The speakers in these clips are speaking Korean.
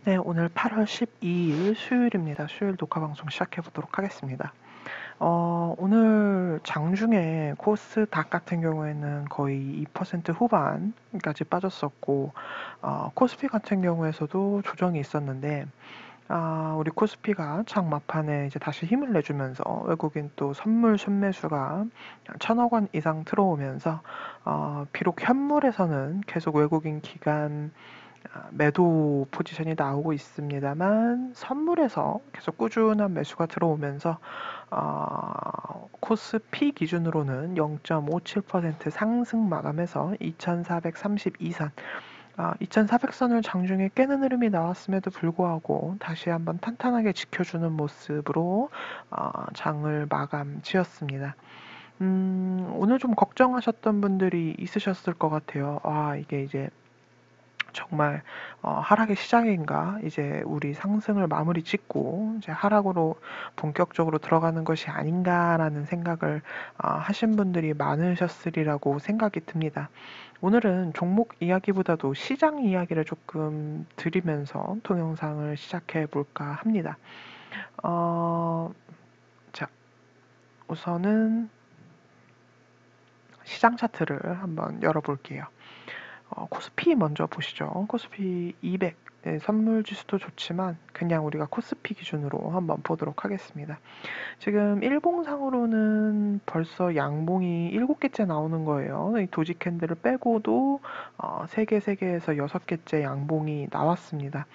네, 오늘 8월 12일 수요일입니다. 수요일 녹화 방송 시작해 보도록 하겠습니다. 오늘 장중에 코스닥 같은 경우에는 거의 2% 후반까지 빠졌었고, 코스피 같은 경우에서도 조정이 있었는데, 우리 코스피가 장 막판에 이제 다시 힘을 내주면서 외국인 또 선물 순매수가 1,000억 원 이상 들어오면서, 비록 현물에서는 계속 외국인 기관 매도 포지션이 나오고 있습니다만 선물에서 계속 꾸준한 매수가 들어오면서 코스피 기준으로는 0.57% 상승 마감해서 2432선 2400선을 장중에 깨는 흐름이 나왔음에도 불구하고 다시 한번 탄탄하게 지켜주는 모습으로 장을 마감 지었습니다. 오늘 좀 걱정하셨던 분들이 있으셨을 것 같아요. 이게 이제 정말 하락의 시작인가? 이제 우리 상승을 마무리 짓고 이제 하락으로 본격적으로 들어가는 것이 아닌가라는 생각을 하신 분들이 많으셨으리라고 생각이 듭니다. 오늘은 종목 이야기보다도 시장 이야기를 조금 드리면서 동영상을 시작해 볼까 합니다. 자, 우선은 시장 차트를 한번 열어볼게요. 코스피 먼저 보시죠. 코스피 200 선물 지수도 좋지만 그냥 우리가 코스피 기준으로 한번 보도록 하겠습니다. 지금 일봉상으로는 벌써 양봉이 7개째 나오는 거예요. 이 도지 캔들을 빼고도 3개, 3개에서 6개째 양봉이 나왔습니다.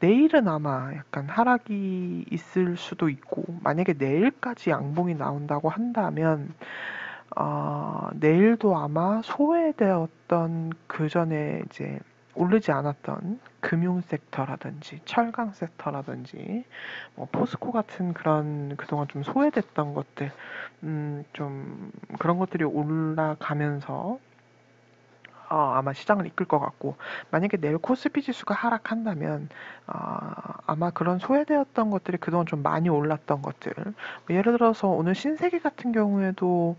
내일은 아마 약간 하락이 있을 수도 있고, 만약에 내일까지 양봉이 나온다고 한다면 내일도 아마 소외되었던 그 전에 이제 오르지 않았던 금융 섹터라든지 철강 섹터라든지 포스코 같은 그런 그동안 좀 소외됐던 것들, 좀 그런 것들이 올라가면서 아마 시장을 이끌 것 같고, 만약에 내일 코스피 지수가 하락한다면 아마 그런 소외되었던 것들이 그동안 좀 많이 올랐던 것들, 예를 들어서 오늘 신세계 같은 경우에도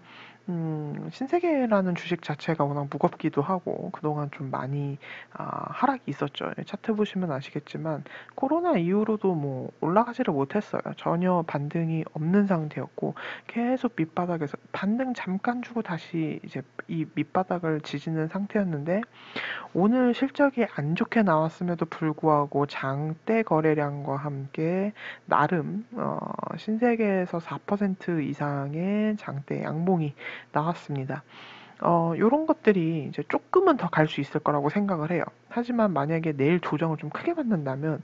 신세계라는 주식 자체가 워낙 무겁기도 하고 그동안 좀 많이 하락이 있었죠. 차트 보시면 아시겠지만 코로나 이후로도 뭐 올라가지를 못했어요. 전혀 반등이 없는 상태였고 계속 밑바닥에서 반등 잠깐 주고 다시 이제 이 밑바닥을 지지는 상태였는데, 오늘 실적이 안 좋게 나왔음에도 불구하고 장대 거래량과 함께 나름 신세계에서 4% 이상의 장대 양봉이 나왔습니다. 요런 것들이 이제 조금은 더 갈 수 있을 거라고 생각을 해요. 하지만 만약에 내일 조정을 좀 크게 받는다면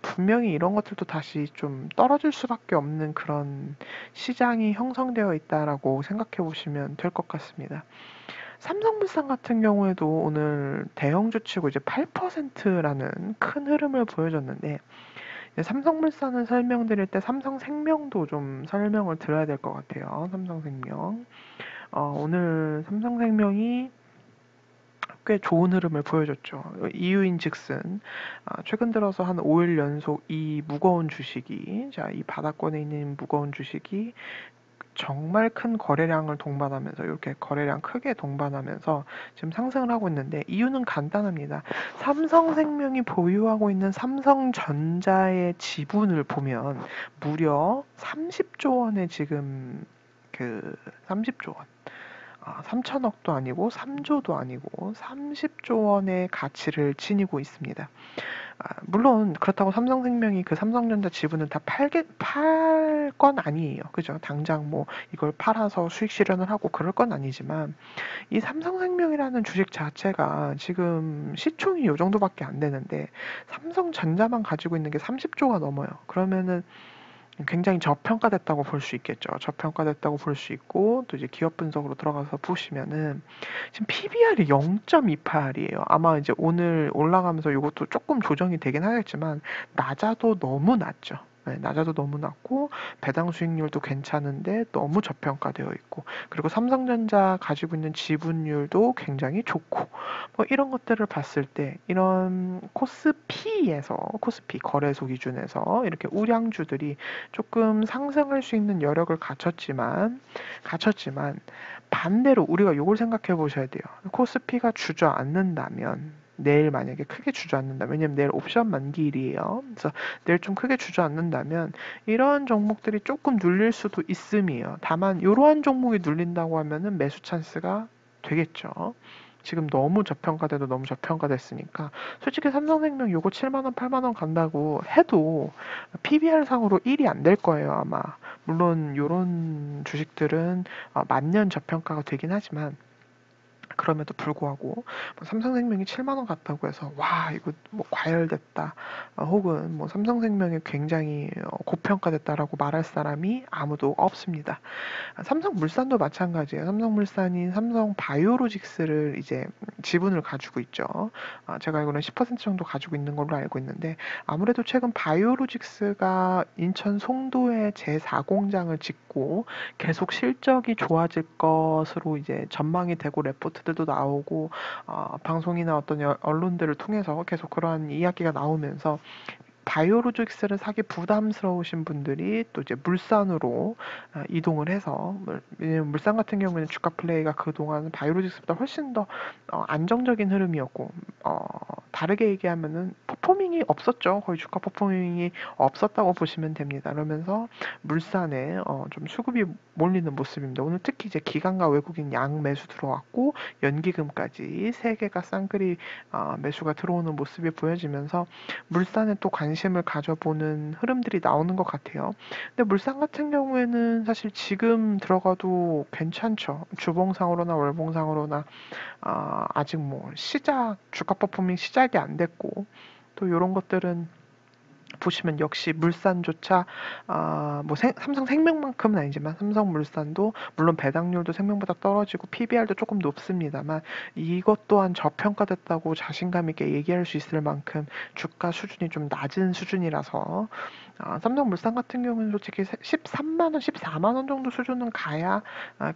분명히 이런 것들도 다시 좀 떨어질 수밖에 없는 그런 시장이 형성되어 있다라고 생각해 보시면 될 것 같습니다. 삼성물산 같은 경우에도 오늘 대형주 치고 이제 8%라는 큰 흐름을 보여줬는데, 삼성물산을 설명드릴 때 삼성생명도 좀 설명을 드려야 될 것 같아요. 삼성생명. 오늘 삼성생명이 꽤 좋은 흐름을 보여줬죠. 이유인즉슨 최근 들어서 한 5일 연속 이 무거운 주식이, 이 바닥권에 있는 무거운 주식이 정말 큰 거래량을 동반하면서, 이렇게 거래량 크게 동반하면서 지금 상승을 하고 있는데, 이유는 간단합니다. 삼성생명이 보유하고 있는 삼성전자의 지분을 보면 무려 30조 원의 지금 30조 원. 3천억도 아니고 3조도 아니고 30조 원의 가치를 지니고 있습니다. 물론 그렇다고 삼성생명이 그 삼성전자 지분을 다 팔 건 아니에요. 그죠? 당장 뭐 이걸 팔아서 수익 실현을 하고 그럴 건 아니지만, 이 삼성생명이라는 주식 자체가 지금 시총이 요 정도밖에 안 되는데 삼성전자만 가지고 있는 게 30조가 넘어요. 그러면은 굉장히 저평가됐다고 볼 수 있겠죠. 저평가됐다고 볼 수 있고, 또 이제 기업 분석으로 들어가서 보시면은 지금 PBR이 0.28이에요. 아마 이제 오늘 올라가면서 이것도 조금 조정이 되긴 하겠지만 낮아도 너무 낮죠. 네, 낮아도 너무 낮고 배당 수익률도 괜찮은데 너무 저평가되어 있고, 그리고 삼성전자 가지고 있는 지분율도 굉장히 좋고, 뭐 이런 것들을 봤을 때 이런 코스피 거래소 기준에서 이렇게 우량주들이 조금 상승할 수 있는 여력을 갖췄지만 반대로 우리가 이걸 생각해 보셔야 돼요. 코스피가 주저앉는다면 내일 만약에 크게 주저앉는다. 왜냐면 내일 옵션 만기일이에요. 그래서 내일 좀 크게 주저앉는다면 이런 종목들이 조금 눌릴 수도 있음이에요. 다만 이러한 종목이 눌린다고 하면은 매수 찬스가 되겠죠. 지금 너무 저평가돼도 너무 저평가됐으니까 솔직히 삼성생명 요거 7만 원, 8만 원 간다고 해도 PBR 상으로 1이 안 될 거예요, 아마. 물론 요런 주식들은 만년 저평가가 되긴 하지만 그럼에도 불구하고 뭐 삼성생명이 7만 원 갔다고 해서 와 이거 뭐 과열됐다 혹은 뭐 삼성생명이 굉장히 고평가됐다라고 말할 사람이 아무도 없습니다. 삼성물산도 마찬가지예요. 삼성물산인 삼성바이오로직스를 이제 지분을 가지고 있죠. 제가 알고는 10% 정도 가지고 있는 걸로 알고 있는데 아무래도 최근 바이오로직스가 인천 송도에 제4공장을 짓고 계속 실적이 좋아질 것으로 이제 전망이 되고 레포트들도 나오고 방송이나 어떤 언론들을 통해서 계속 그러한 이야기가 나오면서 바이오로직스를 사기 부담스러우신 분들이 또 이제 물산으로 이동을 해서 왜냐면 물산 같은 경우에는 주가 플레이가 그동안 바이오로직스보다 훨씬 더 안정적인 흐름이었고 다르게 얘기하면은 퍼포밍이 없었죠. 거의 주가 퍼포밍이 없었다고 보시면 됩니다. 그러면서 물산에 좀 수급이 몰리는 모습입니다. 오늘 특히 이제 기관과 외국인 양 매수 들어왔고 연기금까지 세 개가 쌍끌이 매수가 들어오는 모습이 보여지면서 물산에 또 관심을 가져보는 흐름들이 나오는 것 같아요. 근데 물산 같은 경우에는 사실 지금 들어가도 괜찮죠. 주봉상으로나 월봉상으로나 아직 뭐 주가 퍼포밍 시작이 안 됐고 또 이런 것들은 보시면 역시 물산조차 뭐 삼성생명만큼은 아니지만 삼성물산도 물론 배당률도 생명보다 떨어지고 PBR도 조금 높습니다만 이것 또한 저평가됐다고 자신감 있게 얘기할 수 있을 만큼 주가 수준이 좀 낮은 수준이라서 삼성물산 같은 경우는 솔직히 13만 원, 14만 원 정도 수준은 가야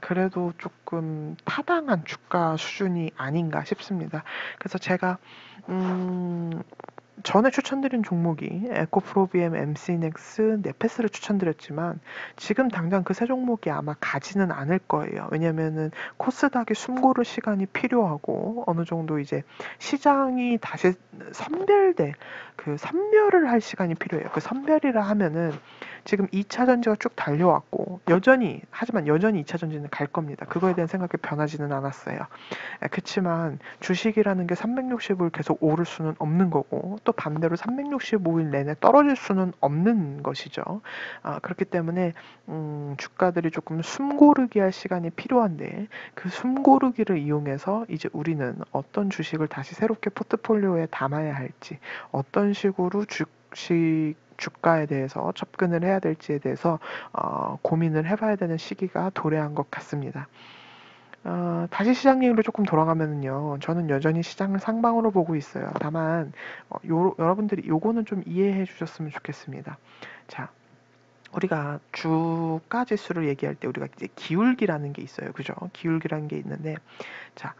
그래도 조금 타당한 주가 수준이 아닌가 싶습니다. 그래서 제가 전에 추천드린 종목이 에코프로비엠, MC넥스, 네페스를 추천드렸지만 지금 당장 그 세 종목이 아마 가지는 않을 거예요. 왜냐면은 코스닥이 숨고를 시간이 필요하고 어느 정도 이제 시장이 다시 선별을 할 시간이 필요해요. 그 선별이라 하면은 지금 2차 전지가 쭉 달려왔고 하지만 여전히 2차 전지는 갈 겁니다. 그거에 대한 생각이 변하지는 않았어요. 그치만 주식이라는 게 365일 계속 오를 수는 없는 거고 또 반대로 365일 내내 떨어질 수는 없는 것이죠. 그렇기 때문에 주가들이 조금 숨고르기 할 시간이 필요한데 그 숨고르기를 이용해서 이제 우리는 어떤 주식을 다시 새롭게 포트폴리오에 담아야 할지 어떤 식으로 주가에 대해서 접근을 해야 될지에 대해서 고민을 해봐야 되는 시기가 도래한 것 같습니다. 다시 시장 얘기로 조금 돌아가면은요, 저는 여전히 시장을 상방으로 보고 있어요. 다만, 여러분들이 요거는 좀 이해해 주셨으면 좋겠습니다. 자, 우리가 주가 지수를 얘기할 때 우리가 이제 기울기라는 게 있어요. 그죠? 기울기라는 게 있는데, 자,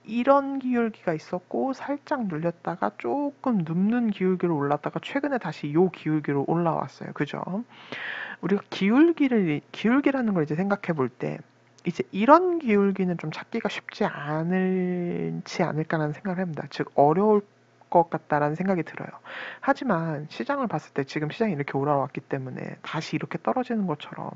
이런 기울기가 있었고, 살짝 눌렸다가 조금 눕는 기울기로 올랐다가 최근에 다시 요 기울기로 올라왔어요. 그죠? 우리가 기울기라는 걸 이제 생각해 볼 때, 이제 이런 기울기는 좀 찾기가 쉽지 않을까라는 생각을 합니다. 즉, 어려울 것 같다라는 생각이 들어요. 하지만 시장을 봤을 때 지금 시장이 이렇게 올라왔기 때문에 다시 이렇게 떨어지는 것처럼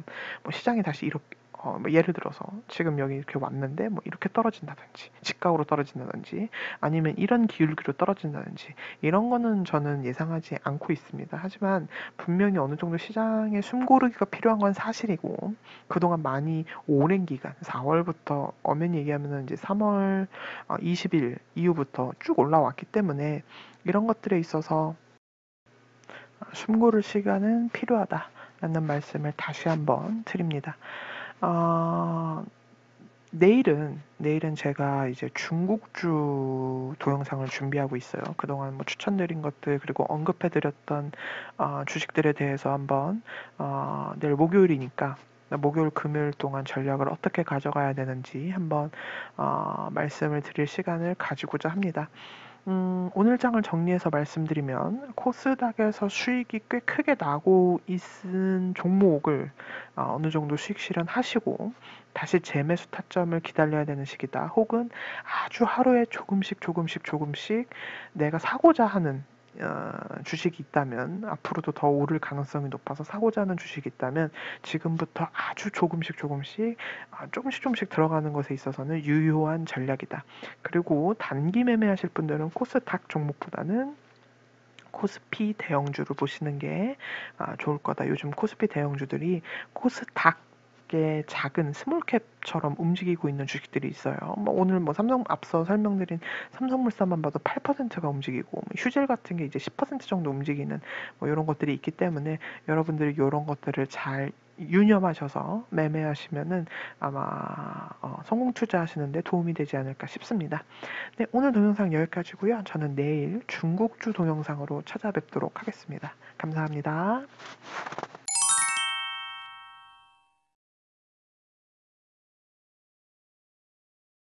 뭐 시장이 다시 이렇게 뭐 예를 들어서 지금 여기 이렇게 왔는데 뭐 이렇게 떨어진다든지 직각으로 떨어진다든지 아니면 이런 기울기로 떨어진다든지 이런 거는 저는 예상하지 않고 있습니다. 하지만 분명히 어느 정도 시장의 숨고르기가 필요한 건 사실이고 그동안 많이 오랜 기간 4월부터 엄연히 얘기하면 이제 3월 20일 이후부터 쭉 올라왔기 때문에 이런 것들에 있어서 숨고를 시간은 필요하다라는 말씀을 다시 한번 드립니다. 내일은 제가 이제 중국주 동영상을 준비하고 있어요. 그동안 뭐 추천드린 것들 그리고 언급해드렸던 주식들에 대해서 한번 내일 목요일이니까 목요일, 금요일 동안 전략을 어떻게 가져가야 되는지 한번 말씀을 드릴 시간을 가지고자 합니다. 오늘 장을 정리해서 말씀드리면 코스닥에서 수익이 꽤 크게 나고 있은 종목을 어느 정도 수익 실현하시고 다시 재매수 타점을 기다려야 되는 시기다. 혹은 아주 하루에 조금씩 내가 사고자 하는 주식이 있다면, 앞으로도 더 오를 가능성이 높아서 사고자 하는 주식이 있다면 지금부터 아주 조금씩 들어가는 것에 있어서는 유효한 전략이다. 그리고 단기 매매하실 분들은 코스닥 종목보다는 코스피 대형주를 보시는 게 좋을 거다. 요즘 코스피 대형주들이 코스닥의 작은 스몰캡처럼 움직이고 있는 주식들이 있어요. 오늘 삼성 앞서 설명드린 삼성물산만 봐도 8%가 움직이고, 휴젤 같은 게 이제 10% 정도 움직이는 이런 것들이 있기 때문에 여러분들이 이런 것들을 잘 유념하셔서 매매하시면은 아마 성공 투자하시는데 도움이 되지 않을까 싶습니다. 네, 오늘 동영상 여기까지고요. 저는 내일 중국주 동영상으로 찾아뵙도록 하겠습니다. 감사합니다.